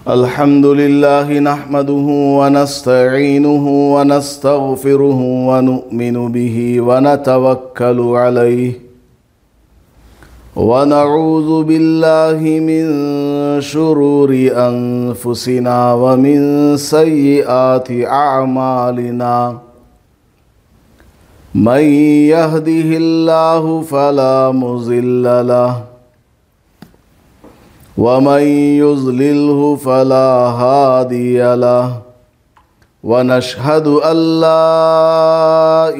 अल्हम्दुलिल्लाहि नहमदुहु व नस्तईनुहु व नस्तगफिरुहु व नु'मिनु बिही व नतवक्कलु अलैहि व नऊज़ु बिल्लाहि मिन शुरूरि अनफुसिना व मिन सय्यिआति अअमालिना मन यहदिहिल्लाहु फला मुज़िल्ल लहु वमन युज़लिल्हु फला हादिय लहु व नशहदु अल्ला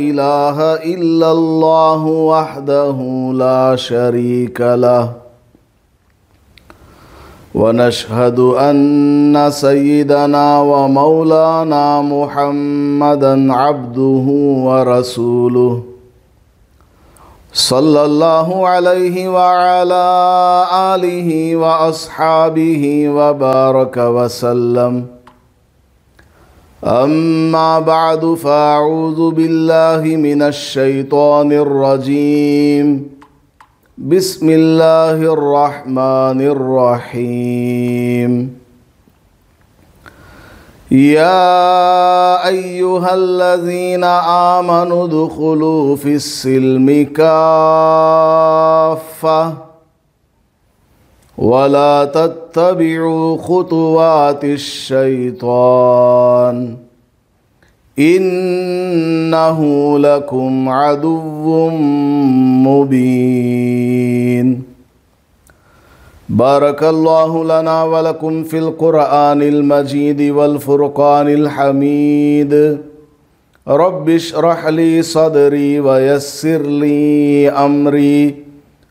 इलाहा इल्लल्लाहु वहदहु ला शरीक लहु व नशहदु अन्न सय्यिदना व मौलाना मुहम्मदन अब्दुहु व रसूलुहु सल्लल्लाहु अलैहि व अला आलिहि व अस्हाबिहि व बारक व सल्लम। अम्मा बअदु फ़अऊज़ु बिल्लाहि मिनश शैतानिर रजीम। बिस्मिल्लाहिर रहमानिर रहीम। या अय्युहल्लज़ीना आमनु दुख़ुलू फ़िस्सिल्मि काफ़्फ़ा वला तत्तबिउ ख़ुतुवातिश्शैतान इन्नहु लकुम अदुव्वुम मुबीन। बारकल्लाहु लना व लकुम फ़िल क़ुरआनिल मजीद वल फ़ुरक़ानिल हमीद। रब्बिश्रह ली सदरी व यस्सिर ली अमरी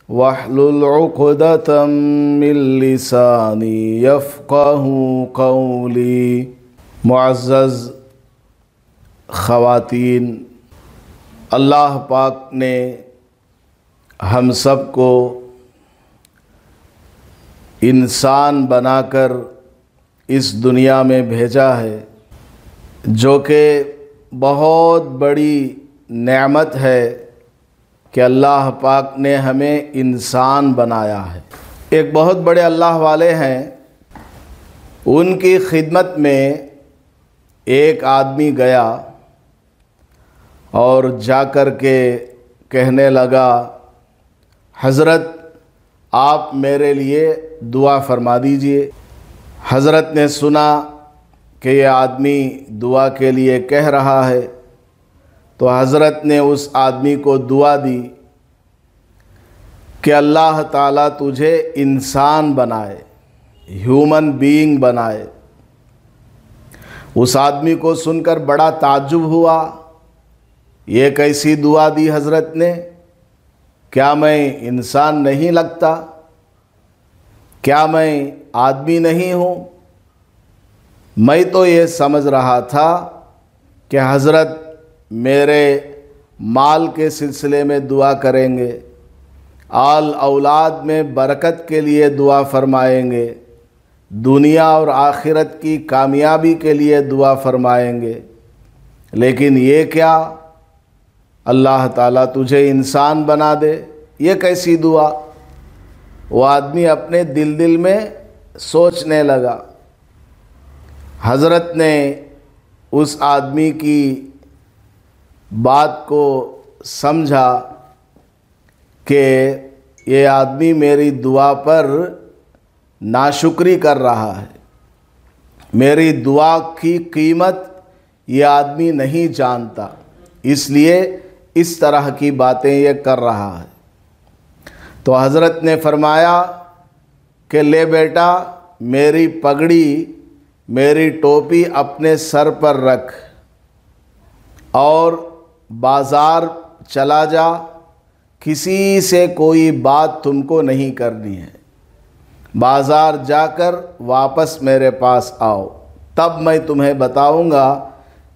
वहलुल उक़दतम मिन लिसानी यफ़क़हू क़ौली। मुअज़्ज़ज़ ख़वातीन, अल्लाह पाक ने हम सब को इंसान बनाकर इस दुनिया में भेजा है, जो कि बहुत बड़ी नेमत है कि अल्लाह पाक ने हमें इंसान बनाया है। एक बहुत बड़े अल्लाह वाले हैं, उनकी खिदमत में एक आदमी गया और जाकर के कहने लगा, हज़रत आप मेरे लिए दुआ फरमा दीजिए। हज़रत ने सुना कि ये आदमी दुआ के लिए कह रहा है, तो हज़रत ने उस आदमी को दुआ दी कि अल्लाह ताला तुझे इंसान बनाए, ह्यूमन बीइंग बनाए। उस आदमी को सुनकर बड़ा ताज्जुब हुआ, ये कैसी दुआ दी हज़रत ने? क्या मैं इंसान नहीं लगता? क्या मैं आदमी नहीं हूँ? मैं तो ये समझ रहा था कि हज़रत मेरे माल के सिलसिले में दुआ करेंगे, आल औलाद में बरकत के लिए दुआ फरमाएंगे, दुनिया और आखिरत की कामयाबी के लिए दुआ फरमाएंगे। लेकिन ये क्या, अल्लाह ताला तुझे इंसान बना दे, ये कैसी दुआ? वो आदमी अपने दिल में सोचने लगा। हज़रत ने उस आदमी की बात को समझा कि ये आदमी मेरी दुआ पर नाशुक्री कर रहा है, मेरी दुआ की कीमत ये आदमी नहीं जानता, इसलिए इस तरह की बातें ये कर रहा है। तो हज़रत ने फरमाया कि ले बेटा, मेरी पगड़ी, मेरी टोपी अपने सर पर रख और बाज़ार चला जा, किसी से कोई बात तुमको नहीं करनी है। बाज़ार जाकर वापस मेरे पास आओ, तब मैं तुम्हें बताऊंगा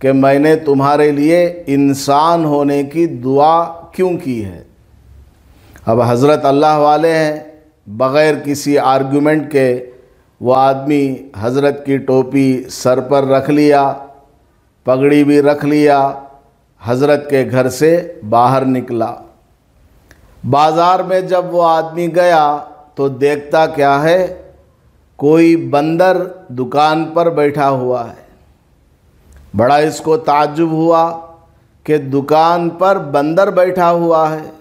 कि मैंने तुम्हारे लिए इंसान होने की दुआ क्यों की है। अब हज़रत अल्लाह वाले हैं, बग़ैर किसी आर्गुमेंट के वो आदमी हज़रत की टोपी सर पर रख लिया, पगड़ी भी रख लिया, हज़रत के घर से बाहर निकला। बाज़ार में जब वो आदमी गया तो देखता क्या है कोई बंदर दुकान पर बैठा हुआ है। बड़ा इसको ताज्जुब हुआ कि दुकान पर बंदर बैठा हुआ है,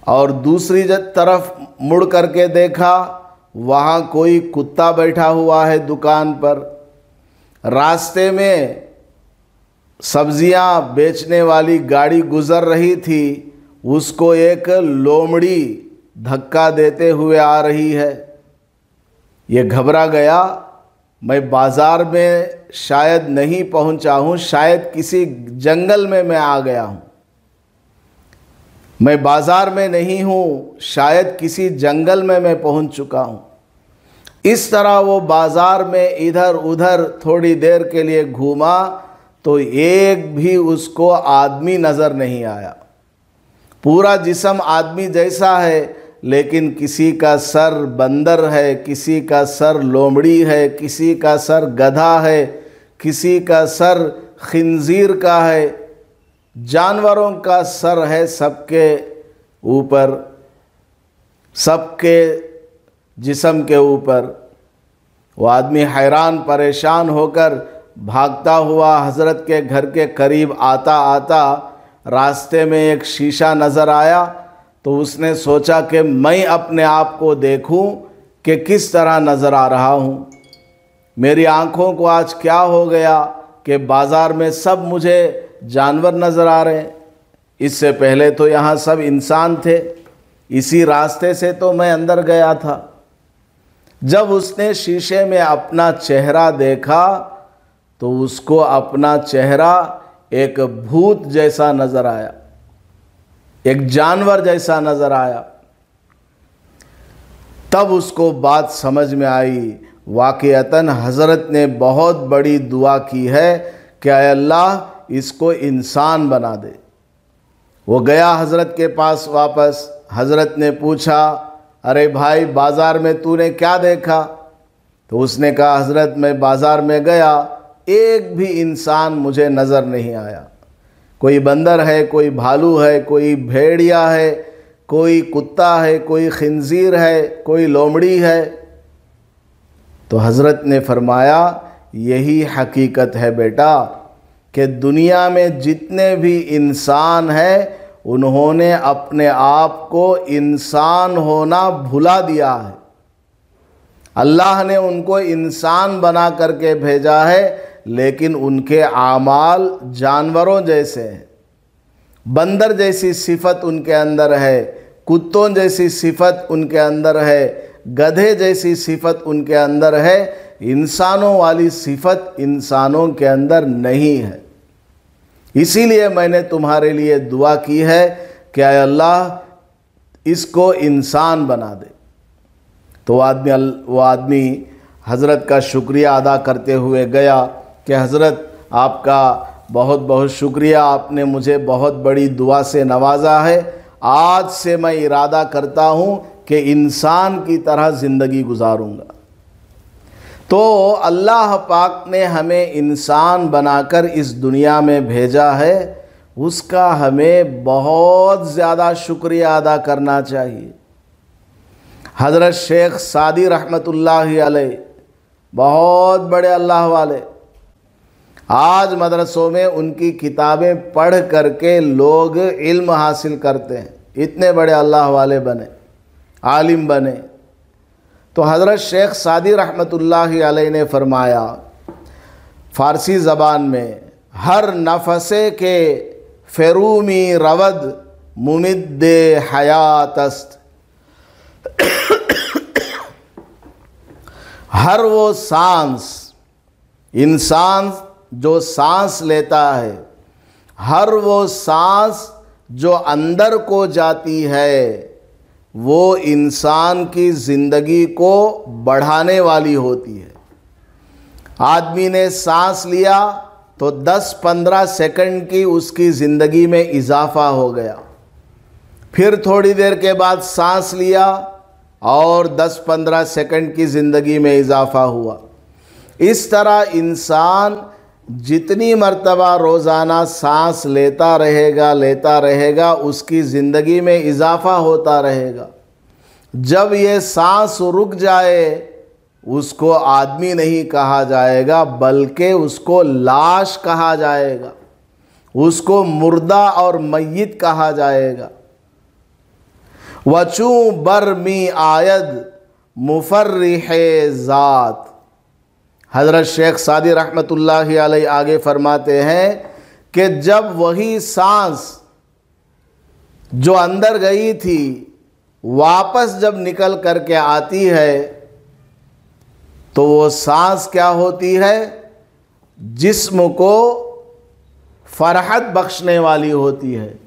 और दूसरी तरफ मुड़ करके देखा, वहाँ कोई कुत्ता बैठा हुआ है दुकान पर। रास्ते में सब्जियां बेचने वाली गाड़ी गुजर रही थी, उसको एक लोमड़ी धक्का देते हुए आ रही है। ये घबरा गया, मैं बाज़ार में शायद नहीं पहुंचा हूं, शायद किसी जंगल में मैं आ गया हूं। मैं बाज़ार में नहीं हूं, शायद किसी जंगल में मैं पहुंच चुका हूं। इस तरह वो बाज़ार में इधर उधर थोड़ी देर के लिए घूमा तो एक भी उसको आदमी नज़र नहीं आया। पूरा जिस्म आदमी जैसा है, लेकिन किसी का सर बंदर है, किसी का सर लोमड़ी है, किसी का सर गधा है, किसी का सर खिंजीर का है। जानवरों का सर है सबके ऊपर, सबके जिस्म के ऊपर। वो आदमी हैरान परेशान होकर भागता हुआ हज़रत के घर के करीब आता आता रास्ते में एक शीशा नज़र आया, तो उसने सोचा कि मैं अपने आप को देखूं कि किस तरह नज़र आ रहा हूं। मेरी आँखों को आज क्या हो गया कि बाज़ार में सब मुझे जानवर नज़र आ रहे हैं। इससे पहले तो यहाँ सब इंसान थे, इसी रास्ते से तो मैं अंदर गया था। जब उसने शीशे में अपना चेहरा देखा तो उसको अपना चेहरा एक भूत जैसा नज़र आया, एक जानवर जैसा नज़र आया। तब उसको बात समझ में आई, वाक़ईतन हज़रत ने बहुत बड़ी दुआ की है कि अल्लाह इसको इंसान बना दे। वो गया हज़रत के पास वापस। हज़रत ने पूछा, अरे भाई बाज़ार में तूने क्या देखा? तो उसने कहा, हज़रत मैं बाज़ार में गया, एक भी इंसान मुझे नज़र नहीं आया। कोई बंदर है, कोई भालू है, कोई भेड़िया है, कोई कुत्ता है, कोई खिंजीर है, कोई लोमड़ी है। तो हज़रत ने फरमाया, यही हकीकत है बेटा कि दुनिया में जितने भी इंसान हैं उन्होंने अपने आप को इंसान होना भुला दिया है। अल्लाह ने उनको इंसान बना करके भेजा है, लेकिन उनके आमाल जानवरों जैसे हैं। बंदर जैसी सिफत उनके अंदर है, कुत्तों जैसी सिफत उनके अंदर है, गधे जैसी सिफत उनके अंदर है। इंसानों वाली सिफत इंसानों के अंदर नहीं है। इसीलिए मैंने तुम्हारे लिए दुआ की है कि अल्लाह इसको इंसान बना दे। तो वो आदमी हज़रत का शुक्रिया अदा करते हुए गया कि हज़रत आपका बहुत बहुत शुक्रिया, आपने मुझे बहुत बड़ी दुआ से नवाजा है। आज से मैं इरादा करता हूँ कि इंसान की तरह ज़िंदगी गुजारूँगा। तो अल्लाह पाक ने हमें इंसान बनाकर इस दुनिया में भेजा है, उसका हमें बहुत ज़्यादा शुक्रिया अदा करना चाहिए। हज़रत शेख सादी रहमतुल्लाहि अलैह बहुत बड़े अल्लाह वाले, आज मदरसों में उनकी किताबें पढ़ करके लोग इल्म हासिल करते हैं। इतने बड़े अल्लाह वाले बने, आलिम बने। तो हज़रत शेख सादी रहमतुल्लाहि अलैह ने फरमाया फ़ारसी ज़बान में, हर नफ़से के फ़ेरूमी रवद मुमिद्दे हयातस्त। हर वो सांस, इंसान जो सांस लेता है, हर वो सांस जो अंदर को जाती है, वो इंसान की ज़िंदगी को बढ़ाने वाली होती है। आदमी ने सांस लिया तो 10-15 सेकंड की उसकी ज़िंदगी में इजाफ़ा हो गया। फिर थोड़ी देर के बाद सांस लिया और 10-15 सेकंड की ज़िंदगी में इजाफ़ा हुआ। इस तरह इंसान जितनी मर्तबा रोज़ाना सांस लेता रहेगा उसकी ज़िंदगी में इजाफ़ा होता रहेगा। जब ये सांस रुक जाए उसको आदमी नहीं कहा जाएगा, बल्कि उसको लाश कहा जाएगा, उसको मुर्दा और मय्यत कहा जाएगा। वचू बरमी आयद मुफर्रिहे ज़ात। हज़रत शेख सादी रहमतुल्लाहि अलैहि आगे फरमाते हैं कि जब वही सांस जो अंदर गई थी वापस जब निकल करके आती है तो वो सांस क्या होती है, जिस्म को फरहत बख्शने वाली होती है,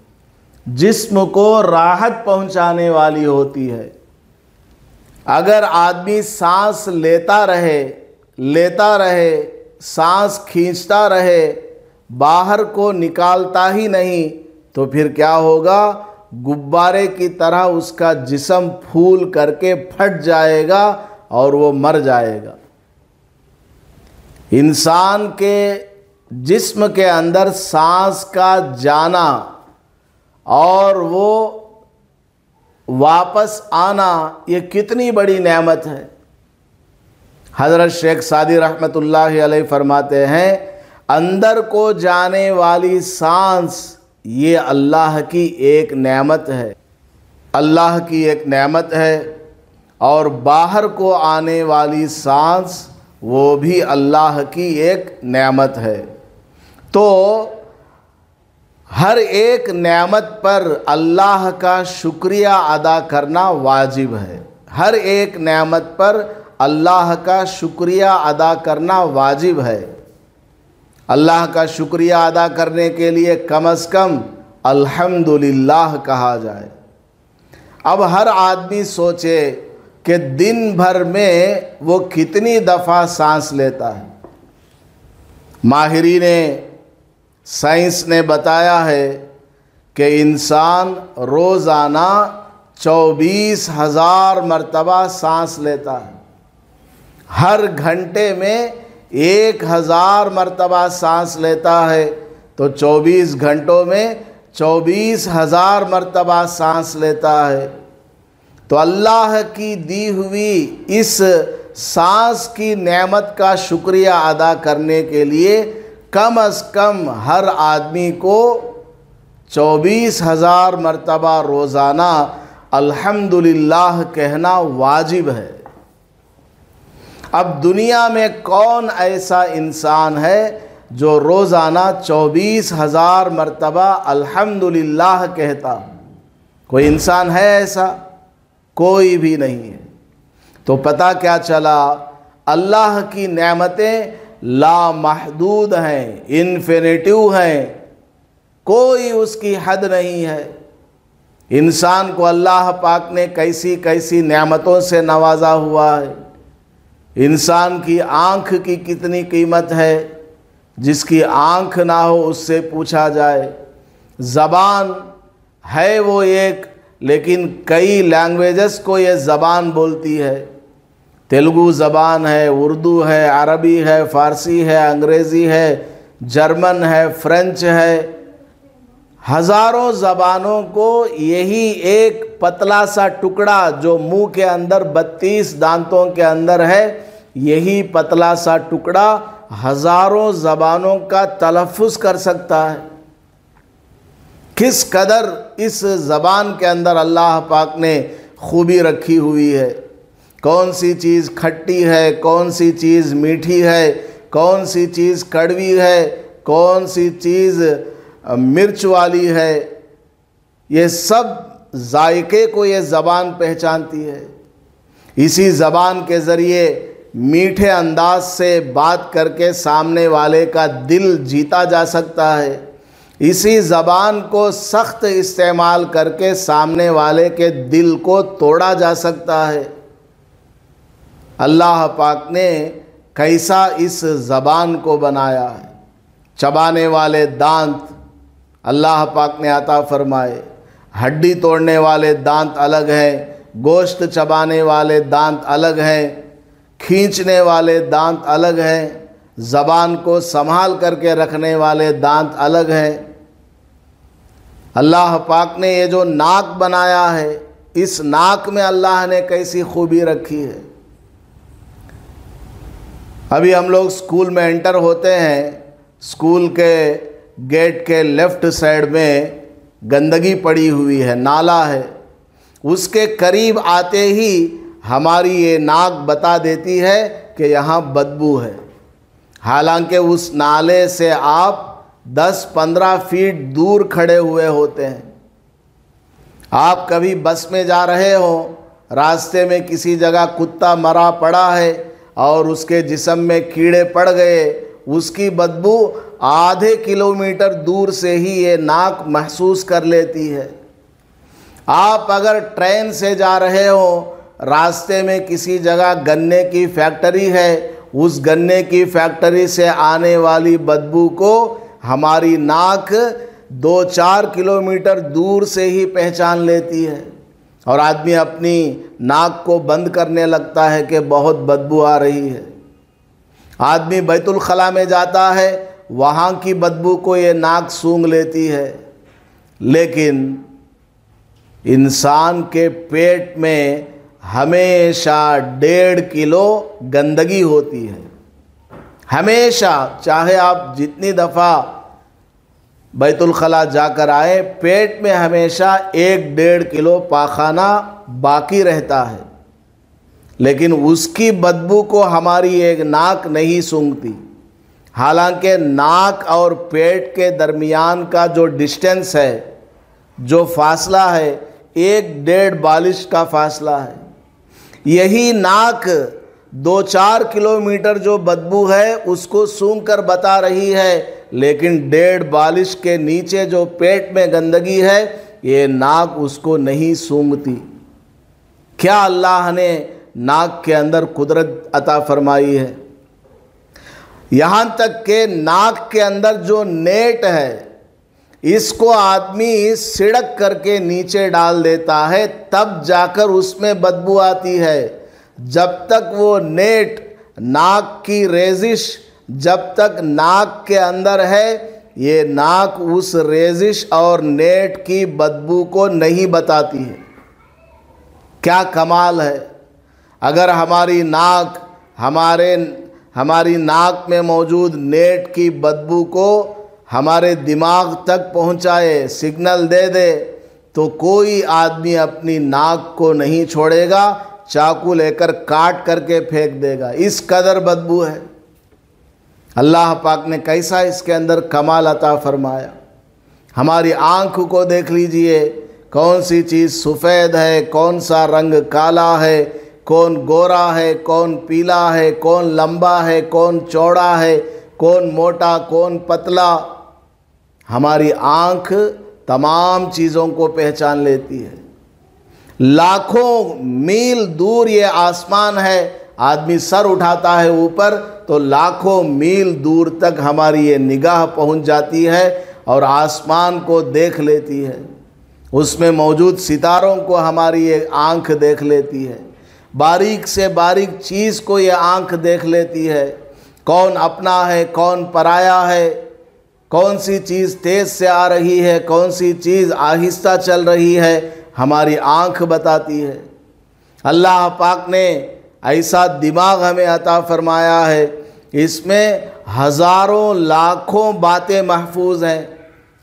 जिस्म को राहत पहुंचाने वाली होती है। अगर आदमी सांस लेता रहे, सांस खींचता रहे, बाहर को निकालता ही नहीं, तो फिर क्या होगा, गुब्बारे की तरह उसका जिस्म फूल करके फट जाएगा और वो मर जाएगा। इंसान के जिस्म के अंदर सांस का जाना और वो वापस आना, ये कितनी बड़ी नेमत है। हज़रत शेख सादी रहमतुल्लाहि अलैहि फरमाते हैं, अंदर को जाने वाली सांस ये अल्लाह की एक नेमत है, अल्लाह की एक नेमत है, और बाहर को आने वाली सांस वो भी अल्लाह की एक नेमत है। तो हर एक नेमत पर अल्लाह का शुक्रिया अदा करना वाजिब है। हर एक नेमत पर अल्लाह का शुक्रिया अदा करना वाजिब है। अल्लाह का शुक्रिया अदा करने के लिए कम से कम अल्हम्दुलिल्लाह कहा जाए। अब हर आदमी सोचे कि दिन भर में वो कितनी दफ़ा सांस लेता है। माहिरीन साइंस ने बताया है कि इंसान रोज़ाना 24,000 मरतबा सांस लेता है। हर घंटे में 1,000 मरतबा सांस लेता है, तो 24 घंटों में 24,000 मरतबा सांस लेता है। तो अल्लाह की दी हुई इस सांस की नेमत का शुक्रिया अदा करने के लिए कम अज़ कम हर आदमी को 24,000 मरतबा रोज़ाना अल्हम्दुलिल्लाह कहना वाजिब है। अब दुनिया में कौन ऐसा इंसान है जो रोज़ाना 24,000 मरतबा अल्हम्दुलिल्लाह कहता? कोई इंसान है ऐसा? कोई भी नहीं है। तो पता क्या चला, अल्लाह की नेमतें लामहदूद हैं, इन्फिनिटिव हैं, कोई उसकी हद नहीं है। इंसान को अल्लाह पाक ने कैसी कैसी नेमतों से नवाजा हुआ है। इंसान की आँख की कितनी कीमत है, जिसकी आँख ना हो उससे पूछा जाए। ज़बान है वो एक, लेकिन कई लैंग्वेजेस को ये ज़बान बोलती है। तेलुगु ज़बान है, उर्दू है, अरबी है, फ़ारसी है, अंग्रेज़ी है, जर्मन है, फ्रेंच है। हज़ारों ज़बानों को यही एक पतला सा टुकड़ा जो मुंह के अंदर 32 दांतों के अंदर है, यही पतला सा टुकड़ा हज़ारों ज़बानों का तलफ़्फ़ुज़ कर सकता है। किस कदर इस ज़बान के अंदर अल्लाह पाक ने खूबी रखी हुई है। कौन सी चीज़ खट्टी है, कौन सी चीज़ मीठी है, कौन सी चीज़ कड़वी है, कौन सी चीज़ मिर्च वाली है, ये सब जायके को ये ज़बान पहचानती है। इसी ज़बान के ज़रिए मीठे अंदाज से बात करके सामने वाले का दिल जीता जा सकता है। इसी ज़बान को सख्त इस्तेमाल करके सामने वाले के दिल को तोड़ा जा सकता है। अल्लाह पाक ने कैसा इस ज़बान को बनाया है। चबाने वाले दांत अल्लाह पाक ने अता फरमाए। हड्डी तोड़ने वाले दांत अलग हैं, गोश्त चबाने वाले दांत अलग हैं, खींचने वाले दांत अलग हैं, ज़बान को संभाल करके रखने वाले दांत अलग हैं। अल्लाह पाक ने ये जो नाक बनाया है, इस नाक में अल्लाह ने कैसी खूबी रखी है। अभी हम लोग स्कूल में एंटर होते हैं, स्कूल के गेट के लेफ़्ट साइड में गंदगी पड़ी हुई है, नाला है। उसके करीब आते ही हमारी ये नाक बता देती है कि यहाँ बदबू है। हालांकि उस नाले से आप 10-15 फीट दूर खड़े हुए होते हैं। आप कभी बस में जा रहे हो, रास्ते में किसी जगह कुत्ता मरा पड़ा है और उसके जिस्म में कीड़े पड़ गए, उसकी बदबू आधे किलोमीटर दूर से ही ये नाक महसूस कर लेती है। आप अगर ट्रेन से जा रहे हो, रास्ते में किसी जगह गन्ने की फैक्ट्री है, उस गन्ने की फैक्ट्री से आने वाली बदबू को हमारी नाक 2-4 किलोमीटर दूर से ही पहचान लेती है और आदमी अपनी नाक को बंद करने लगता है कि बहुत बदबू आ रही है। आदमी बैतुल खला में जाता है, वहाँ की बदबू को ये नाक सूंघ लेती है। लेकिन इंसान के पेट में हमेशा 1.5 किलो गंदगी होती है। हमेशा, चाहे आप जितनी दफ़ा बैतुल खला जाकर आए, पेट में हमेशा 1-1.5 किलो पाखाना बाकी रहता है। लेकिन उसकी बदबू को हमारी एक नाक नहीं सूंघती। हालांकि नाक और पेट के दरमियान का जो डिस्टेंस है, जो फासला है, 1-1.5 बालिश का फासला है। यही नाक 2-4 किलोमीटर जो बदबू है उसको सूंघ कर बता रही है, लेकिन 1.5 बालिश के नीचे जो पेट में गंदगी है, ये नाक उसको नहीं सूंघती। क्या अल्लाह ने नाक के अंदर कुदरत अता फरमाई है। यहाँ तक के नाक के अंदर जो नेट है, इसको आदमी सिड़क करके नीचे डाल देता है, तब जाकर उसमें बदबू आती है। जब तक वो नेट, नाक की रेजिश जब तक नाक के अंदर है, ये नाक उस रेजिश और नेट की बदबू को नहीं बताती है। क्या कमाल है। अगर हमारी नाक हमारी नाक में मौजूद नेट की बदबू को हमारे दिमाग तक पहुंचाए, सिग्नल दे दे, तो कोई आदमी अपनी नाक को नहीं छोड़ेगा, चाकू लेकर काट करके फेंक देगा। इस कदर बदबू है। अल्लाह पाक ने कैसा इसके अंदर कमाल अता फरमाया। हमारी आँख को देख लीजिए, कौन सी चीज़ सफ़ेद है, कौन सा रंग काला है, कौन गोरा है, कौन पीला है, कौन लंबा है, कौन चौड़ा है, कौन मोटा, कौन पतला। हमारी आँख तमाम चीज़ों को पहचान लेती है। लाखों मील दूर ये आसमान है, आदमी सर उठाता है ऊपर तो लाखों मील दूर तक हमारी ये निगाह पहुंच जाती है और आसमान को देख लेती है। उसमें मौजूद सितारों को हमारी ये आँख देख लेती है। बारीक से बारीक चीज़ को ये आँख देख लेती है। कौन अपना है, कौन पराया है, कौन सी चीज़ तेज़ से आ रही है, कौन सी चीज़ आहिस्ता चल रही है, हमारी आँख बताती है। अल्लाह पाक ने ऐसा दिमाग हमें अता फरमाया है, इसमें हज़ारों लाखों बातें महफूज हैं।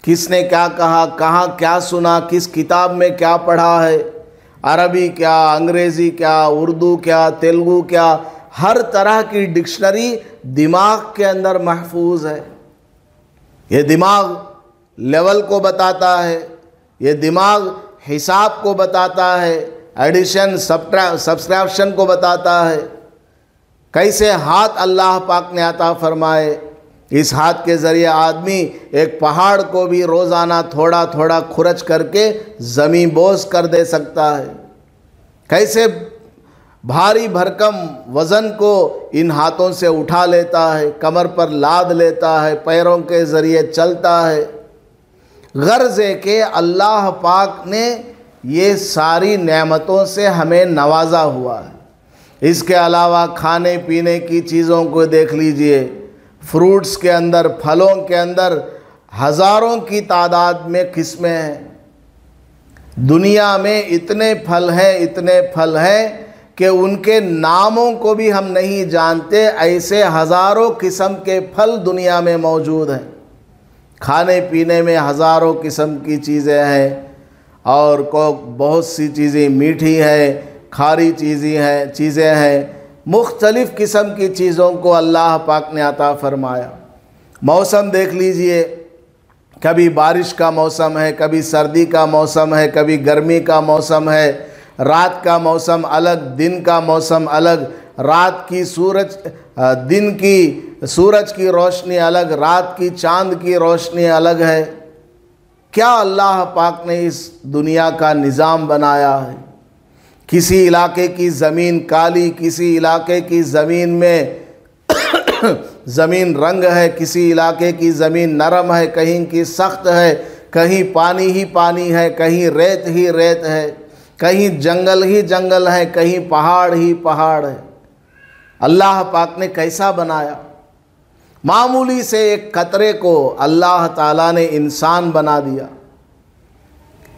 किसने क्या कहा, कहाँ क्या सुना, किस किताब में क्या पढ़ा है, अरबी क्या, अंग्रेज़ी क्या, उर्दू क्या, तेलुगु क्या, हर तरह की डिक्शनरी दिमाग के अंदर महफूज है। ये दिमाग लेवल को बताता है, ये दिमाग हिसाब को बताता है, एडिशन सब्सट्रैक्शन को बताता है। कैसे हाथ अल्लाह पाक ने अता फरमाए, इस हाथ के ज़रिए आदमी एक पहाड़ को भी रोज़ाना थोड़ा थोड़ा खुरच करके ज़मीन बोझ कर दे सकता है। कैसे भारी भरकम वज़न को इन हाथों से उठा लेता है, कमर पर लाद लेता है, पैरों के ज़रिए चलता है। गर्ज़ है कि अल्लाह पाक ने ये सारी नेमतों से हमें नवाजा हुआ है। इसके अलावा खाने पीने की चीज़ों को देख लीजिए, फ्रूट्स के अंदर, फलों के अंदर हज़ारों की तादाद में किस्में हैं। दुनिया में इतने फल हैं कि उनके नामों को भी हम नहीं जानते, ऐसे हज़ारों किस्म के फल दुनिया में मौजूद हैं। खाने पीने में हज़ारों किस्म की चीज़ें हैं, और को बहुत सी चीज़ें मीठी है, खारी चीज़ें हैं, मुख्तलिफ़ किस्म की चीज़ों को अल्लाह पाक ने अता फ़रमाया। मौसम देख लीजिए, कभी बारिश का मौसम है, कभी सर्दी का मौसम है, कभी गर्मी का मौसम है, रात का मौसम अलग, दिन का मौसम अलग, रात की दिन की सूरज की रोशनी अलग, रात की चांद की रोशनी अलग है। क्या अल्लाह पाक ने इस दुनिया का निज़ाम बनाया है। किसी इलाके की ज़मीन काली, किसी इलाके की ज़मीन में ज़मीन रंग है, किसी इलाके की ज़मीन नरम है, कहीं की सख्त है, कहीं पानी ही पानी है, कहीं रेत ही रेत है, कहीं जंगल ही जंगल है, कहीं पहाड़ ही पहाड़ है। अल्लाह पाक ने कैसा बनाया। मामूली से एक कतरे को अल्लाह ताला ने इंसान बना दिया।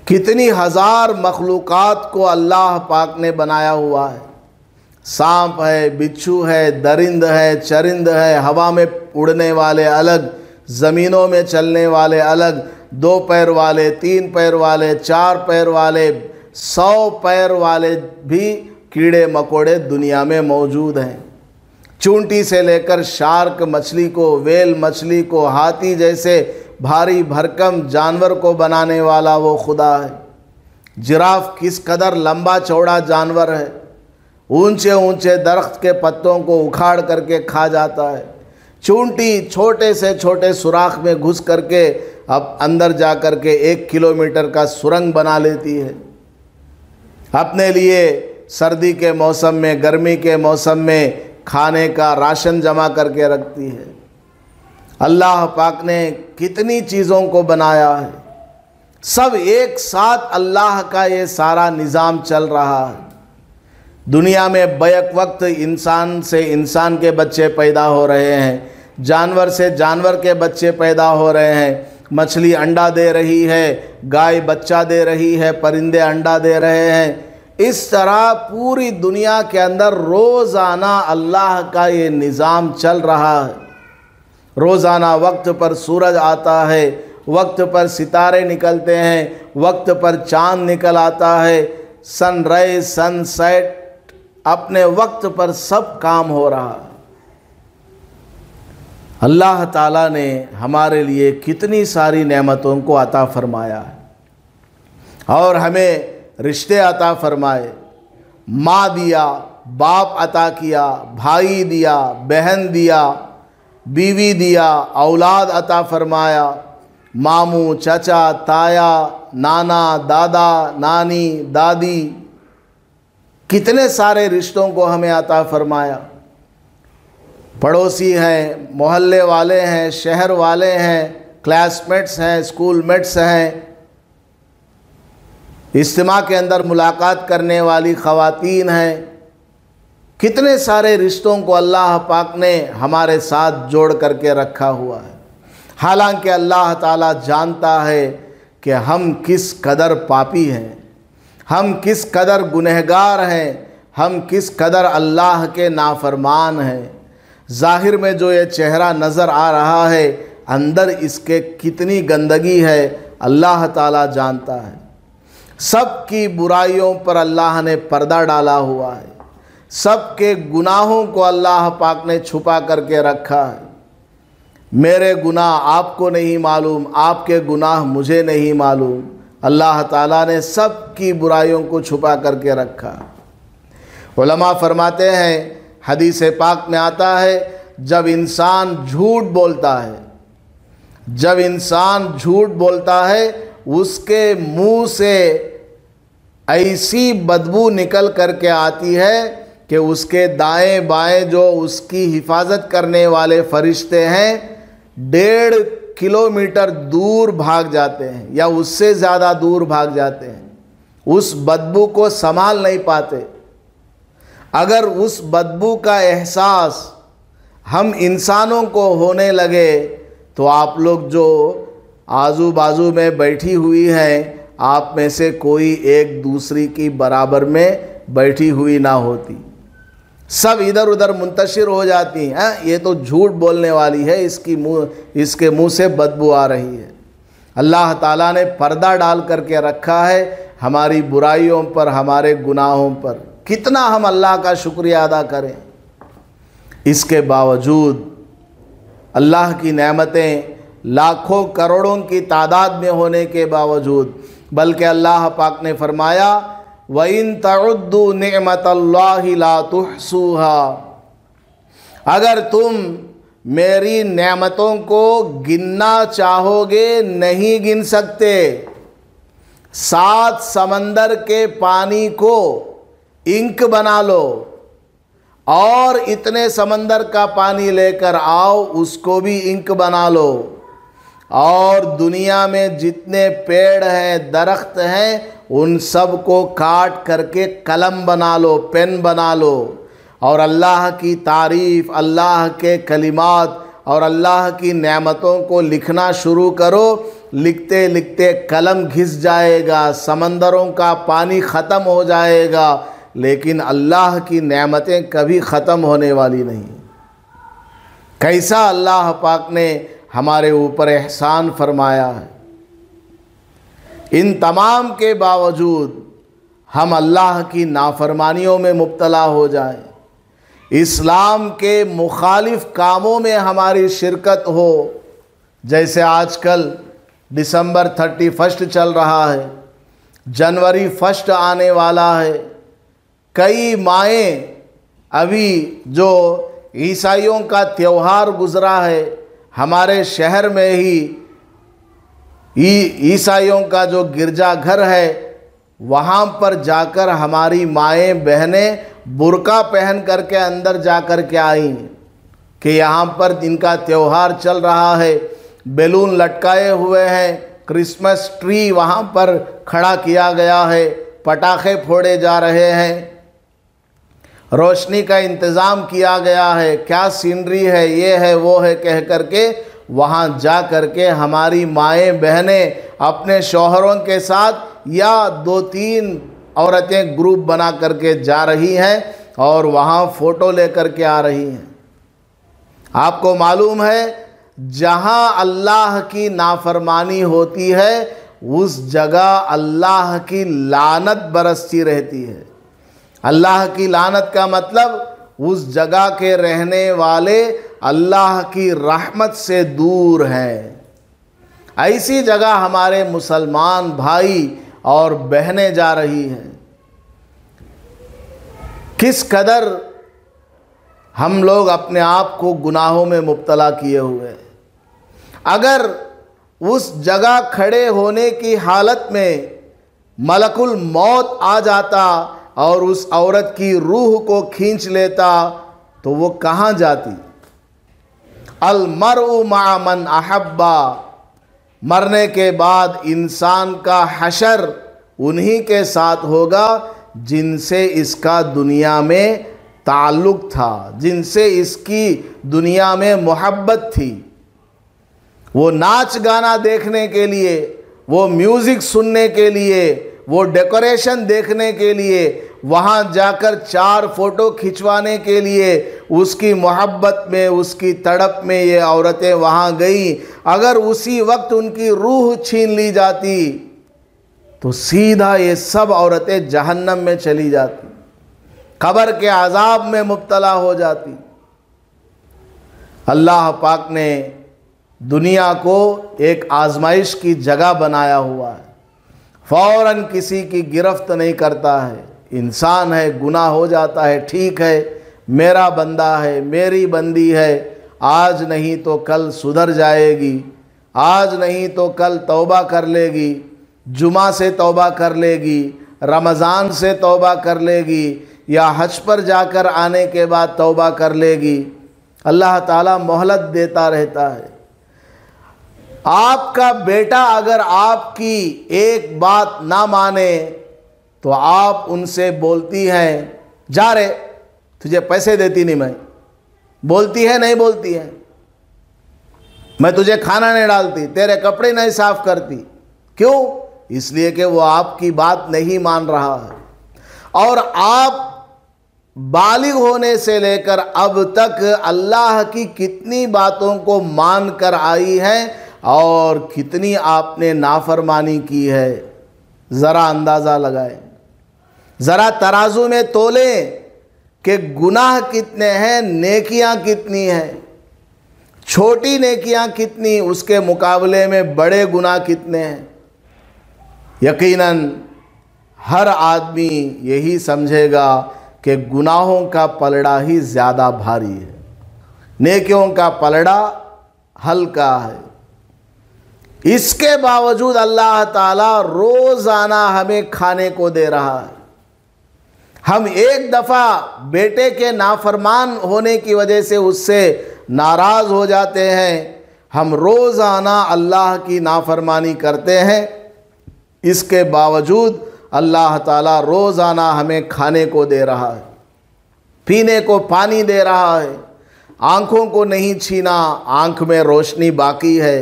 कितनी हज़ार मखलूक़ात को अल्लाह पाक ने बनाया हुआ है। सांप है, बिच्छू है, दरिंद है, चरिंद है, हवा में उड़ने वाले अलग, ज़मीनों में चलने वाले अलग, 2 पैर वाले, 3 पैर वाले, 4 पैर वाले, 100 पैर वाले भी कीड़े मकोड़े दुनिया में मौजूद हैं। चूंटी से लेकर शार्क मछली को, वेल मछली को, हाथी जैसे भारी भरकम जानवर को बनाने वाला वो खुदा है। जिराफ किस कदर लंबा चौड़ा जानवर है, ऊंचे ऊंचे दरख्त के पत्तों को उखाड़ करके खा जाता है। चूंटी छोटे से छोटे सुराख में घुस करके अब अंदर जा कर के 1 किलोमीटर का सुरंग बना लेती है। अपने लिए सर्दी के मौसम में, गर्मी के मौसम में खाने का राशन जमा करके रखती है। अल्लाह पाक ने कितनी चीज़ों को बनाया है। सब एक साथ अल्लाह का ये सारा निज़ाम चल रहा है। दुनिया में बैक वक्त इंसान से इंसान के बच्चे पैदा हो रहे हैं, जानवर से जानवर के बच्चे पैदा हो रहे हैं। मछली अंडा दे रही है, गाय बच्चा दे रही है, परिंदे अंडा दे रहे हैं। इस तरह पूरी दुनिया के अंदर रोज़ाना अल्लाह का ये निज़ाम चल रहा है। रोज़ाना वक्त पर सूरज आता है, वक्त पर सितारे निकलते हैं, वक्त पर चाँद निकल आता है, सनराइज सनसेट अपने वक्त पर सब काम हो रहा है। अल्लाह ताला ने हमारे लिए कितनी सारी नेमतों को अता फरमाया है और हमें रिश्ते अता फरमाए। माँ दिया, बाप अता किया, भाई दिया, बहन दिया, बीवी दिया, औलाद अता फरमाया, मामू, चाचा, ताया, नाना, दादा, नानी, दादी, कितने सारे रिश्तों को हमें अता फरमाया। पड़ोसी हैं, मोहल्ले वाले हैं, शहर वाले हैं, क्लासमेट्स हैं, स्कूलमेट्स हैं, इज्तिमा के अंदर मुलाकात करने वाली ख़वातीन हैं। कितने सारे रिश्तों को अल्लाह पाक ने हमारे साथ जोड़ करके रखा हुआ है। हालांकि अल्लाह ताला जानता है कि हम किस कदर पापी हैं, हम किस कदर गुनहगार हैं, हम किस कदर अल्लाह के नाफरमान हैं। ज़ाहिर में जो ये चेहरा नज़र आ रहा है, अंदर इसके कितनी गंदगी है अल्लाह ताला जानता है। सब की बुराइयों पर अल्लाह ने पर्दा डाला हुआ है, सब के गुनाहों को अल्लाह पाक ने छुपा करके रखा है। मेरे गुनाह आपको नहीं मालूम, आपके गुनाह मुझे नहीं मालूम। अल्लाह ताला ने सब की बुराइयों को छुपा करके रखा। उलमा फरमाते हैं, हदीस पाक में आता है, जब इंसान झूठ बोलता है, जब इंसान झूठ बोलता है, उसके मुंह से ऐसी बदबू निकल करके आती है कि उसके दाएं बाएं जो उसकी हिफाजत करने वाले फरिश्ते हैं 1.5 किलोमीटर दूर भाग जाते हैं या उससे ज़्यादा दूर भाग जाते हैं। उस बदबू को संभाल नहीं पाते। अगर उस बदबू का एहसास हम इंसानों को होने लगे तो आप लोग जो आजू बाजू में बैठी हुई हैं, आप में से कोई एक दूसरी की बराबर में बैठी हुई ना होती, सब इधर उधर मुंतशिर हो जाती हैं। ये तो झूठ बोलने वाली है, इसके मुंह से बदबू आ रही है। अल्लाह ताला ने पर्दा डाल करके रखा है हमारी बुराइयों पर, हमारे गुनाहों पर। कितना हम अल्लाह का शुक्रिया अदा करें। इसके बावजूद अल्लाह की नेमतें लाखों करोड़ों की तादाद में होने के बावजूद, बल्कि अल्लाह पाक ने फरमाया वइन तउद्दू निअमतल्लाहि ला तुहसूहा, अगर तुम मेरी नेमतों को गिनना चाहोगे नहीं गिन सकते। 7 समंदर के पानी को इंक बना लो और इतने समंदर का पानी लेकर आओ, उसको भी इंक बना लो। और दुनिया में जितने पेड़ हैं, दरख्त हैं, उन सब को काट करके कलम बना लो, पेन बना लो, और अल्लाह की तारीफ़, अल्लाह के कलिमात और अल्लाह की नेमतों को लिखना शुरू करो। लिखते लिखते कलम घिस जाएगा, समंदरों का पानी ख़त्म हो जाएगा, लेकिन अल्लाह की नेमतें कभी ख़त्म होने वाली नहीं। कैसा अल्लाह पाक ने हमारे ऊपर एहसान फरमाया है। इन तमाम के बावजूद हम अल्लाह की नाफरमानियों में मुब्तला हो जाएं, इस्लाम के मुखालिफ कामों में हमारी शिरकत हो। जैसे आजकल दिसंबर 31 चल रहा है, जनवरी 1 आने वाला है। कई माएँ अभी जो ईसाइयों का त्यौहार गुज़रा है, हमारे शहर में ही ईसाइयों का जो गिरजाघर है, वहाँ पर जाकर हमारी माएँ बहनें बुर्का पहन करके अंदर जा कर के आई कि यहाँ पर इनका त्यौहार चल रहा है। बैलून लटकाए हुए हैं, क्रिसमस ट्री वहाँ पर खड़ा किया गया है, पटाखे फोड़े जा रहे हैं, रोशनी का इंतज़ाम किया गया है, क्या सीनरी है, ये है वो है कह करके वहाँ जा करके हमारी माएँ बहनें अपने शौहरों के साथ या 2-3 औरतें ग्रुप बना करके जा रही हैं और वहाँ फ़ोटो लेकर के आ रही हैं। आपको मालूम है, जहाँ अल्लाह की नाफरमानी होती है उस जगह अल्लाह की लानत बरसती रहती है। अल्लाह की लानत का मतलब उस जगह के रहने वाले अल्लाह की रहमत से दूर हैं। ऐसी जगह हमारे मुसलमान भाई और बहनें जा रही हैं। किस कदर हम लोग अपने आप को गुनाहों में मुब्तला किए हुए हैं। अगर उस जगह खड़े होने की हालत में मलकुल मौत आ जाता और उस औरत की रूह को खींच लेता तो वो कहाँ जाती। अल मरउ मा मन अहब्बा, मरने के बाद इंसान का हशर उन्हीं के साथ होगा जिनसे इसका दुनिया में ताल्लुक़ था, जिनसे इसकी दुनिया में मोहब्बत थी। वो नाच गाना देखने के लिए, वो म्यूज़िक सुनने के लिए, वो डेकोरेशन देखने के लिए, वहाँ जाकर 4 फ़ोटो खिंचवाने के लिए, उसकी मोहब्बत में, उसकी तड़प में ये औरतें वहाँ गई। अगर उसी वक्त उनकी रूह छीन ली जाती तो सीधा ये सब औरतें जहन्नम में चली जाती, कब्र के अज़ाब में मुब्तला हो जाती। अल्लाह पाक ने दुनिया को एक आजमाइश की जगह बनाया हुआ है। फ़ौरन किसी की गिरफ्त नहीं करता है। इंसान है, गुनाह हो जाता है, ठीक है, मेरा बंदा है, मेरी बंदी है, आज नहीं तो कल सुधर जाएगी, आज नहीं तो कल तौबा कर लेगी, जुमा से तौबा कर लेगी, रमज़ान से तौबा कर लेगी, या हज पर जाकर आने के बाद तौबा कर लेगी। अल्लाह ताला मोहलत देता रहता है। आपका बेटा अगर आपकी एक बात ना माने तो आप उनसे बोलती हैं, जा रे, तुझे पैसे देती नहीं मैं। बोलती है नहीं बोलती है, मैं तुझे खाना नहीं डालती, तेरे कपड़े नहीं साफ करती। क्यों? इसलिए कि वो आपकी बात नहीं मान रहा है। और आप बालिग होने से लेकर अब तक अल्लाह की कितनी बातों को मान कर आई हैं और कितनी आपने नाफरमानी की है, ज़रा अंदाज़ा लगाएं। ज़रा तराजू में तोलें कि गुनाह कितने हैं, नेकियां कितनी हैं। छोटी नेकियां कितनी, उसके मुकाबले में बड़े गुनाह कितने हैं। यकीनन हर आदमी यही समझेगा कि गुनाहों का पलड़ा ही ज़्यादा भारी है, नेकियों का पलड़ा हल्का है। इसके बावजूद अल्लाह ताला रोज़ाना हमें खाने को दे रहा है। हम एक दफ़ा बेटे के नाफरमान होने की वजह से उससे नाराज़ हो जाते हैं, हम रोज़ाना अल्लाह की नाफरमानी करते हैं। इसके बावजूद अल्लाह ताला रोज़ाना हमें खाने को दे रहा है, पीने को पानी दे रहा है, आँखों को नहीं छीना, आँख में रोशनी बाकी है,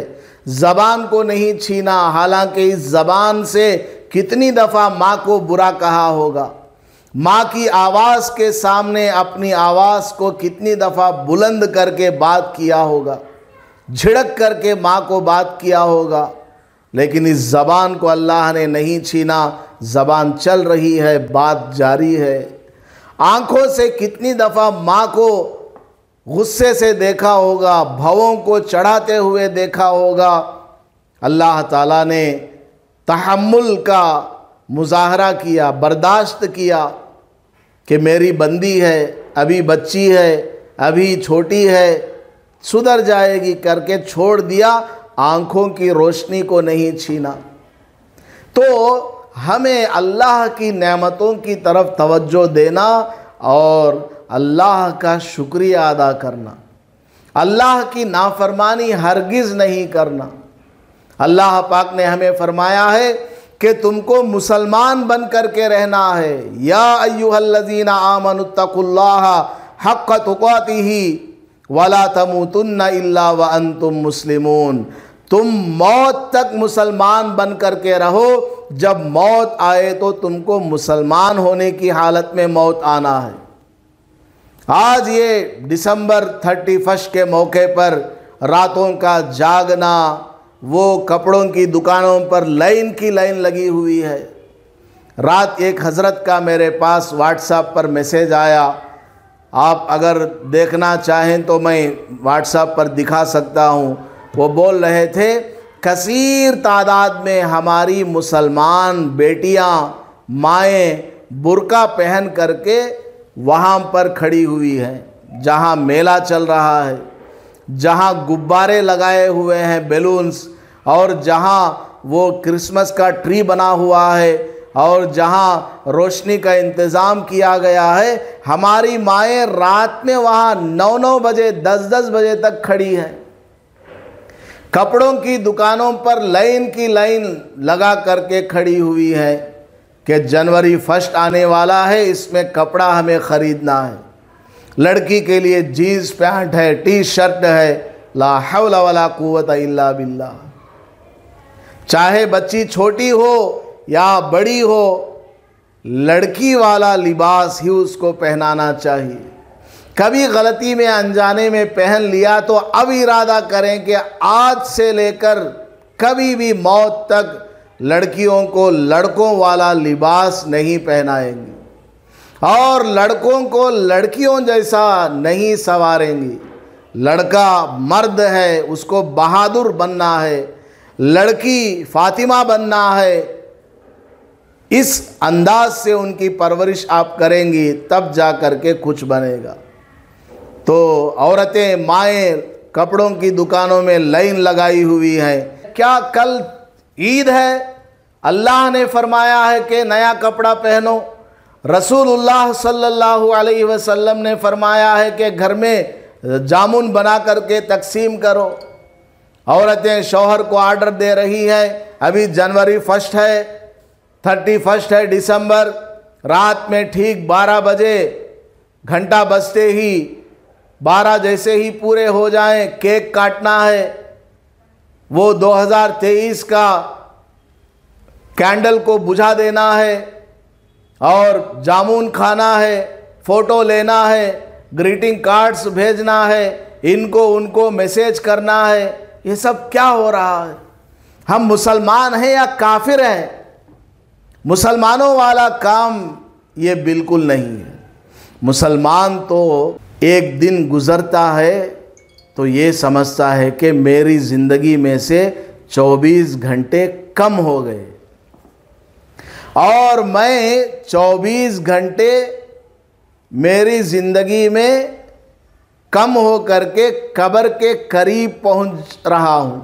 ज़बान को नहीं छीना, हालांकि इस ज़बान से कितनी दफ़ा माँ को बुरा कहा होगा, माँ की आवाज़ के सामने अपनी आवाज़ को कितनी दफ़ा बुलंद करके बात किया होगा, झिड़क करके माँ को बात किया होगा, लेकिन इस ज़बान को अल्लाह ने नहीं छीना। ज़बान चल रही है, बात जारी है। आँखों से कितनी दफ़ा माँ को गुस्से से देखा होगा, भवों को चढ़ाते हुए देखा होगा। अल्लाह ताला ने तहम्मुल का मुज़ाहरा किया, बर्दाश्त किया कि मेरी बंदी है, अभी बच्ची है, अभी छोटी है, सुधर जाएगी करके छोड़ दिया, आँखों की रोशनी को नहीं छीना। तो हमें अल्लाह की नेमतों की तरफ तवज्जो देना और अल्लाह का शुक्रिया अदा करना, अल्लाह की नाफरमानी हरगिज़ नहीं करना। अल्लाह पाक ने हमें फरमाया है कि तुमको मुसलमान बन कर के रहना है। या अय्युहल्लज़ीना आमनुत्तकुल्लाह हक़्क़ तुक़ातिही वला तमूतुन्ना इल्ला व अंतुम मुस्लिमून। तुम मौत तक मुसलमान बन कर के रहो, जब मौत आए तो तुमको मुसलमान होने की हालत में मौत आना है। आज ये दिसंबर 31 के मौके पर रातों का जागना, वो कपड़ों की दुकानों पर लाइन की लाइन लगी हुई है। रात एक हज़रत का मेरे पास व्हाट्सएप पर मैसेज आया, आप अगर देखना चाहें तो मैं व्हाट्सएप पर दिखा सकता हूँ। वो बोल रहे थे, कसीर तादाद में हमारी मुसलमान बेटियाँ, माएँ बुर्का पहन करके वहाँ पर खड़ी हुई हैं, जहाँ मेला चल रहा है, जहाँ गुब्बारे लगाए हुए हैं, बैलून्स, और जहाँ वो क्रिसमस का ट्री बना हुआ है और जहाँ रोशनी का इंतज़ाम किया गया है। हमारी माएँ रात में वहाँ 9-9 बजे 10-10 बजे तक खड़ी हैं। कपड़ों की दुकानों पर लाइन की लाइन लगा करके खड़ी हुई है कि जनवरी 1 आने वाला है, इसमें कपड़ा हमें ख़रीदना है। लड़की के लिए जीन्स पैंट है, टी शर्ट है, ला हौला वला कुव्वता इल्ला बिल्लाह। चाहे बच्ची छोटी हो या बड़ी हो, लड़की वाला लिबास ही उसको पहनाना चाहिए। कभी गलती में अनजाने में पहन लिया तो अब इरादा करें कि आज से लेकर कभी भी मौत तक लड़कियों को लड़कों वाला लिबास नहीं पहनाएंगे और लड़कों को लड़कियों जैसा नहीं संवारेंगी। लड़का मर्द है, उसको बहादुर बनना है, लड़की फातिमा बनना है। इस अंदाज से उनकी परवरिश आप करेंगी, तब जा कर के कुछ बनेगा। तो औरतें, माएँ कपड़ों की दुकानों में लाइन लगाई हुई हैं। क्या कल ईद है? अल्लाह ने फरमाया है कि नया कपड़ा पहनो। रसूलुल्लाह सल्लल्लाहु अलैहि वसल्लम ने फरमाया है कि घर में जामुन बना करके तकसीम करो। औरतें शौहर को आर्डर दे रही है, अभी जनवरी 1 है, 31 है दिसंबर, रात में ठीक 12 बजे घंटा बजते ही 12 जैसे ही पूरे हो जाएं, केक काटना है। वो 2023 का कैंडल को बुझा देना है और जामुन खाना है, फ़ोटो लेना है, ग्रीटिंग कार्ड्स भेजना है, इनको उनको मैसेज करना है। ये सब क्या हो रहा है? हम मुसलमान हैं या काफिर हैं? मुसलमानों वाला काम ये बिल्कुल नहीं है। मुसलमान तो एक दिन गुज़रता है तो ये समझता है कि मेरी ज़िंदगी में से 24 घंटे कम हो गए और मैं 24 घंटे मेरी ज़िंदगी में कम हो करके कब्र के करीब पहुंच रहा हूं।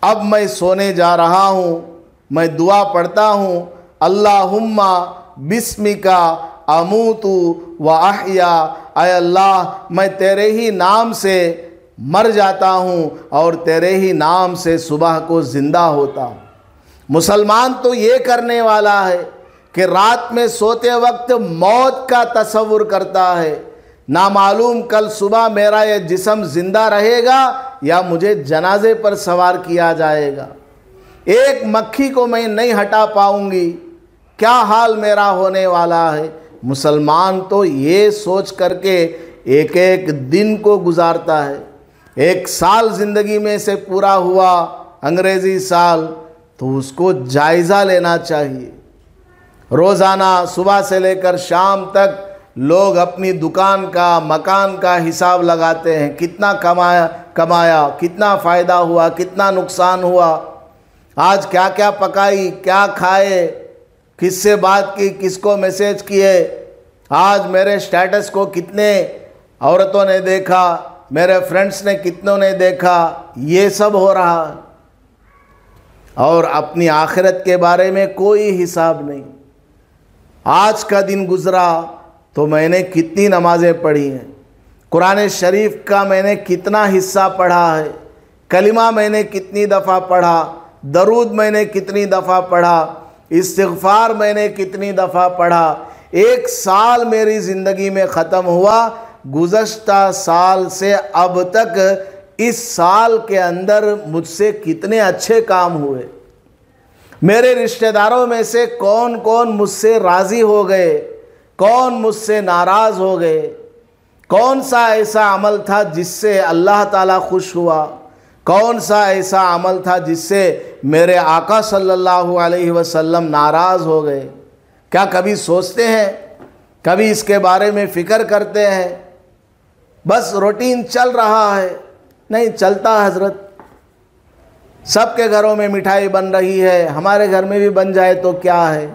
अब मैं सोने जा रहा हूं, मैं दुआ पढ़ता हूं, अल्लाहुम्मा बिस्मिका अमूतु व अहया। आय अल्लाह, मैं तेरे ही नाम से मर जाता हूं और तेरे ही नाम से सुबह को ज़िंदा होता हूं। मुसलमान तो ये करने वाला है कि रात में सोते वक्त मौत का तसव्वुर करता है, ना मालूम कल सुबह मेरा ये जिस्म ज़िंदा रहेगा या मुझे जनाजे पर सवार किया जाएगा। एक मक्खी को मैं नहीं हटा पाऊंगी, क्या हाल मेरा होने वाला है। मुसलमान तो ये सोच करके एक एक दिन को गुजारता है। एक साल ज़िंदगी में से पूरा हुआ, अंग्रेज़ी साल, तो उसको जायज़ा लेना चाहिए। रोज़ाना सुबह से लेकर शाम तक लोग अपनी दुकान का, मकान का हिसाब लगाते हैं, कितना कमाया, कितना फ़ायदा हुआ, कितना नुकसान हुआ, आज क्या क्या पकाई, क्या खाए, किससे बात की, किसको मैसेज किए, आज मेरे स्टेटस को कितने औरतों ने देखा, मेरे फ्रेंड्स ने कितनों ने देखा, ये सब हो रहा है। और अपनी आखिरत के बारे में कोई हिसाब नहीं। आज का दिन गुज़रा तो मैंने कितनी नमाज़ें पढ़ी हैं, कुरान शरीफ का मैंने कितना हिस्सा पढ़ा है, कलिमा मैंने कितनी दफ़ा पढ़ा, दरूद मैंने कितनी दफ़ा पढ़ा, इस्तिग़फ़ार मैंने कितनी दफ़ा पढ़ा। एक साल मेरी ज़िंदगी में ख़त्म हुआ, गुज़श्ता साल से अब तक इस साल के अंदर मुझसे कितने अच्छे काम हुए। मेरे रिश्तेदारों में से कौन कौन मुझसे राज़ी हो गए, कौन मुझसे नाराज़ हो गए, कौन सा ऐसा अमल था जिससे अल्लाह ताला खुश हुआ, कौन सा ऐसा अमल था जिससे मेरे आका सल्लल्लाहु अलैहि वसल्लम नाराज़ हो गए। क्या कभी सोचते हैं, कभी इसके बारे में फ़िक्र करते हैं? बस रूटीन चल रहा है, नहीं चलता हज़रत। सबके घरों में मिठाई बन रही है, हमारे घर में भी बन जाए तो क्या है।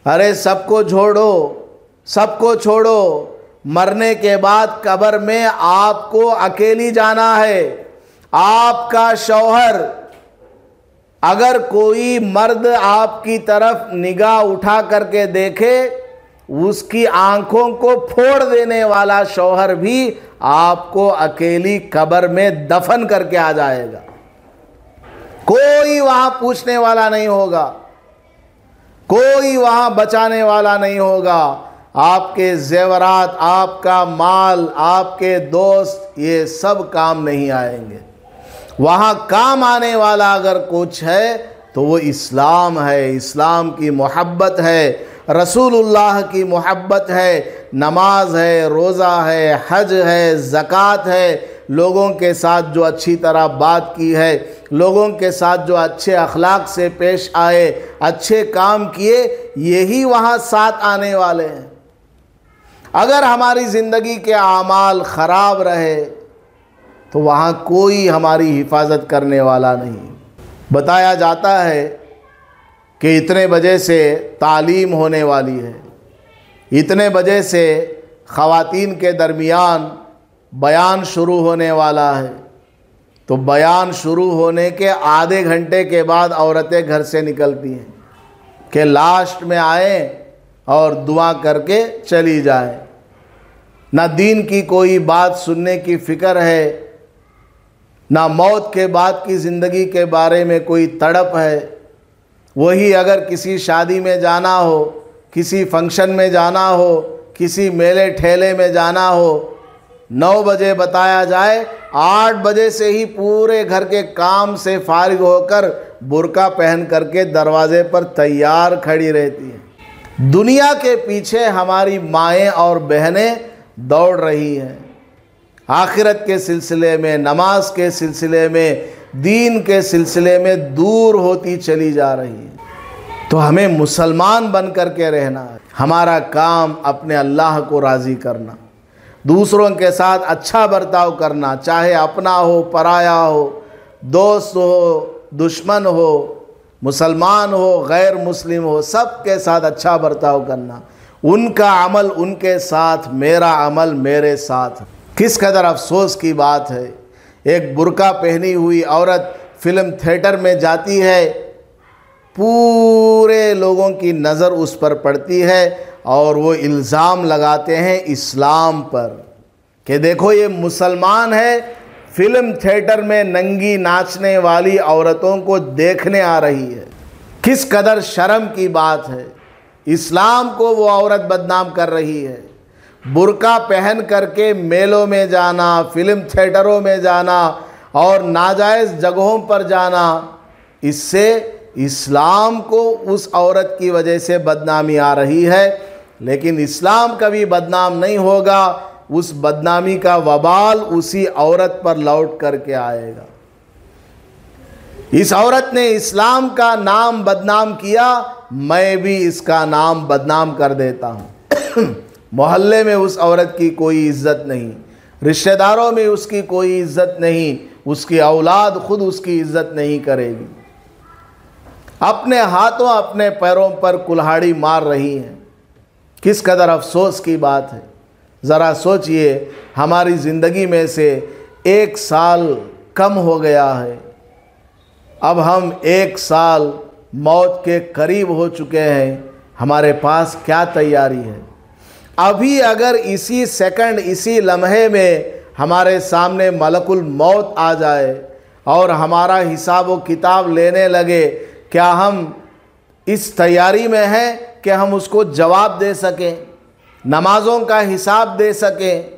अरे सबको छोड़ो, सबको छोड़ो, मरने के बाद कब्र में आपको अकेली जाना है। आपका शौहर, अगर कोई मर्द आपकी तरफ निगाह उठा करके देखे, उसकी आंखों को फोड़ देने वाला शौहर भी आपको अकेली कब्र में दफन करके आ जाएगा। कोई वहां पूछने वाला नहीं होगा, कोई वहां बचाने वाला नहीं होगा। आपके जेवरात, आपका माल, आपके दोस्त, ये सब काम नहीं आएंगे। वहाँ काम आने वाला अगर कुछ है तो वो इस्लाम है, इस्लाम की मोहब्बत है, रसूलुल्लाह की मोहब्बत है, नमाज है, रोज़ा है, हज है, ज़कात है, लोगों के साथ जो अच्छी तरह बात की है, लोगों के साथ जो अच्छे अखलाक से पेश आए, अच्छे काम किए, यही वहाँ साथ आने वाले हैं। अगर हमारी ज़िंदगी के आमाल ख़राब रहे तो वहाँ कोई हमारी हिफाजत करने वाला नहीं। बताया जाता है कि इतने बजे से तालीम होने वाली है, इतने बजे से ख़वातीन के दरमियान बयान शुरू होने वाला है, तो बयान शुरू होने के आधे घंटे के बाद औरतें घर से निकलती हैं कि लास्ट में आए और दुआ करके चली जाए। ना दीन की कोई बात सुनने की फ़िक्र है, ना मौत के बाद की ज़िंदगी के बारे में कोई तड़प है। वही अगर किसी शादी में जाना हो, किसी फंक्शन में जाना हो, किसी मेले ठेले में जाना हो, 9 बजे बताया जाए, 8 बजे से ही पूरे घर के काम से फारिग होकर बुर्का पहन करके दरवाजे पर तैयार खड़ी रहती है। दुनिया के पीछे हमारी माएँ और बहनें दौड़ रही हैं, आखिरत के सिलसिले में, नमाज के सिलसिले में, दीन के सिलसिले में दूर होती चली जा रही है। तो हमें मुसलमान बन कर के रहना है। हमारा काम अपने अल्लाह को राज़ी करना, दूसरों के साथ अच्छा बर्ताव करना, चाहे अपना हो, पराया हो, दोस्त हो, दुश्मन हो, मुसलमान हो, गैर मुस्लिम हो, सब के साथ अच्छा बर्ताव करना। उनका अमल उनके साथ, मेरा अमल मेरे साथ। किस कदर अफसोस की बात है, एक बुर्का पहनी हुई औरत फिल्म थिएटर में जाती है, पूरे लोगों की नज़र उस पर पड़ती है और वो इल्ज़ाम लगाते हैं इस्लाम पर कि देखो ये मुसलमान है, फिल्म थिएटर में नंगी नाचने वाली औरतों को देखने आ रही है। किस कदर शर्म की बात है, इस्लाम को वो औरत बदनाम कर रही है। बुर्का पहन करके मेलों में जाना, फिल्म थिएटरों में जाना और नाजायज़ जगहों पर जाना, इससे इस्लाम को उस औरत की वजह से बदनामी आ रही है। लेकिन इस्लाम कभी बदनाम नहीं होगा, उस बदनामी का वबाल उसी औरत पर लौट करके आएगा। इस औरत ने इस्लाम का नाम बदनाम किया, मैं भी इसका नाम बदनाम कर देता हूँ। मोहल्ले में उस औरत की कोई इज्जत नहीं, रिश्तेदारों में उसकी कोई इज्जत नहीं, उसकी औलाद खुद उसकी इज्जत नहीं करेगी। अपने हाथों अपने पैरों पर कुल्हाड़ी मार रही हैं। किस कदर अफसोस की बात है। ज़रा सोचिए, हमारी ज़िंदगी में से 1 साल कम हो गया है, अब हम 1 साल मौत के करीब हो चुके हैं। हमारे पास क्या तैयारी है? अभी अगर इसी सेकंड, इसी लम्हे में हमारे सामने मलकुल मौत आ जाए और हमारा हिसाब व किताब लेने लगे, क्या हम इस तैयारी में हैं कि हम उसको जवाब दे सकें, नमाज़ों का हिसाब दे सकें,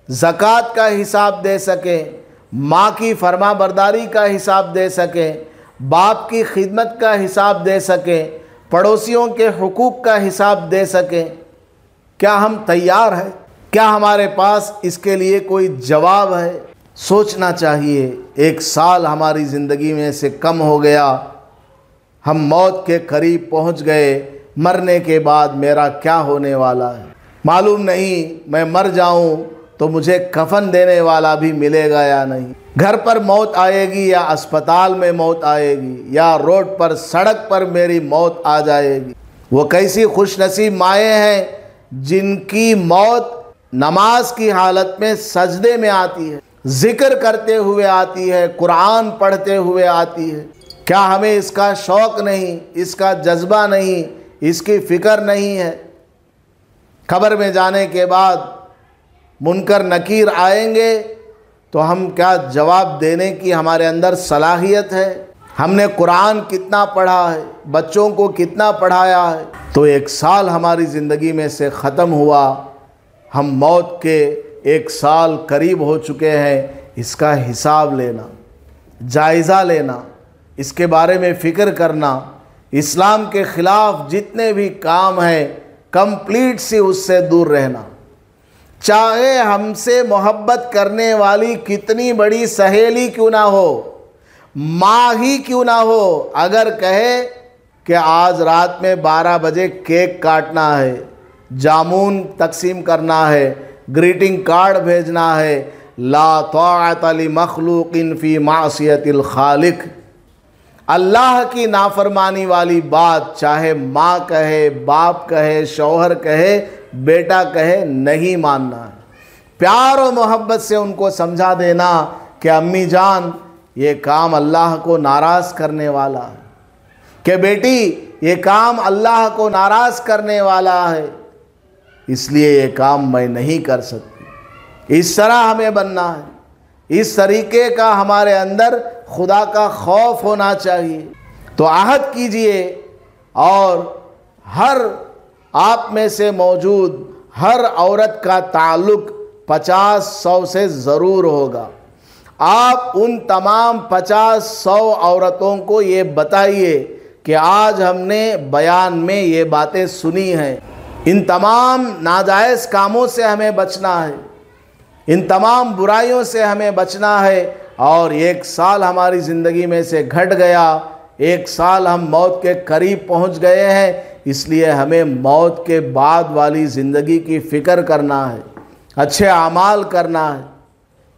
ज़कात का हिसाब दे सकें, माँ की फरमाबरदारी का हिसाब दे सकें, बाप की खिदमत का हिसाब दे सकें, पड़ोसियों के हुकूक का हिसाब दे सकें? क्या हम तैयार हैं? क्या हमारे पास इसके लिए कोई जवाब है? सोचना चाहिए। 1 साल हमारी ज़िंदगी में से कम हो गया, हम मौत के करीब पहुंच गए। मरने के बाद मेरा क्या होने वाला है मालूम नहीं। मैं मर जाऊं तो मुझे कफन देने वाला भी मिलेगा या नहीं। घर पर मौत आएगी या अस्पताल में मौत आएगी या रोड पर, सड़क पर मेरी मौत आ जाएगी। वो कैसी खुशनसीब माएँ हैं जिनकी मौत नमाज की हालत में सजदे में आती है, जिक्र करते हुए आती है, कुरान पढ़ते हुए आती है। क्या हमें इसका शौक़ नहीं, इसका जज्बा नहीं, इसकी फ़िक्र नहीं है? कब्र में जाने के बाद मुनकर नकीर आएंगे तो हम क्या जवाब देने की हमारे अंदर सलाहियत है? हमने कुरान कितना पढ़ा है, बच्चों को कितना पढ़ाया है? तो 1 साल हमारी ज़िंदगी में से ख़त्म हुआ, हम मौत के 1 साल करीब हो चुके हैं। इसका हिसाब लेना, जायज़ा लेना, इसके बारे में फ़िक्र करना, इस्लाम के ख़िलाफ़ जितने भी काम हैं कंप्लीट से उससे दूर रहना। चाहे हमसे मोहब्बत करने वाली कितनी बड़ी सहेली क्यों ना हो, माँ ही क्यों ना हो, अगर कहे कि आज रात में 12 बजे केक काटना है, जामुन तकसीम करना है, ग्रीटिंग कार्ड भेजना है, ला ताअत लि मखलूकिन फ़ी मासियतिल खालिक, अल्लाह की नाफरमानी वाली बात चाहे माँ कहे, बाप कहे, शौहर कहे, बेटा कहे, नहीं मानना है। प्यार और मोहब्बत से उनको समझा देना कि अम्मी जान ये काम अल्लाह को नाराज़ करने वाला है, कि बेटी ये काम अल्लाह को नाराज़ करने वाला है, इसलिए ये काम मैं नहीं कर सकती। इस तरह हमें बनना है, इस तरीके का हमारे अंदर खुदा का खौफ होना चाहिए। तो आहद कीजिए और हर आप में से मौजूद हर औरत का ताल्लुक़ 50-100 से ज़रूर होगा। आप उन तमाम 50-100 औरतों को ये बताइए कि आज हमने बयान में ये बातें सुनी हैं। इन तमाम नाजायज़ कामों से हमें बचना है, इन तमाम बुराइयों से हमें बचना है। और 1 साल हमारी ज़िंदगी में से घट गया, 1 साल हम मौत के करीब पहुंच गए हैं, इसलिए हमें मौत के बाद वाली ज़िंदगी की फ़िक्र करना है, अच्छे अमाल करना है।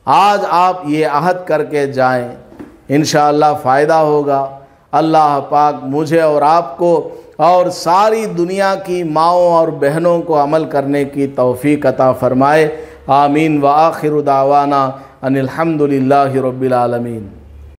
आज आप ये अहद करके जाएं, इंशाअल्लाह फ़ायदा होगा। अल्लाह पाक मुझे और आपको और सारी दुनिया की माओं और बहनों को अमल करने की तौफ़ीक़ अता फ़रमाए। आमीन व आखिरु दावाना अनिल हम्दुलिल्लाहि रब्बिल आलमीन।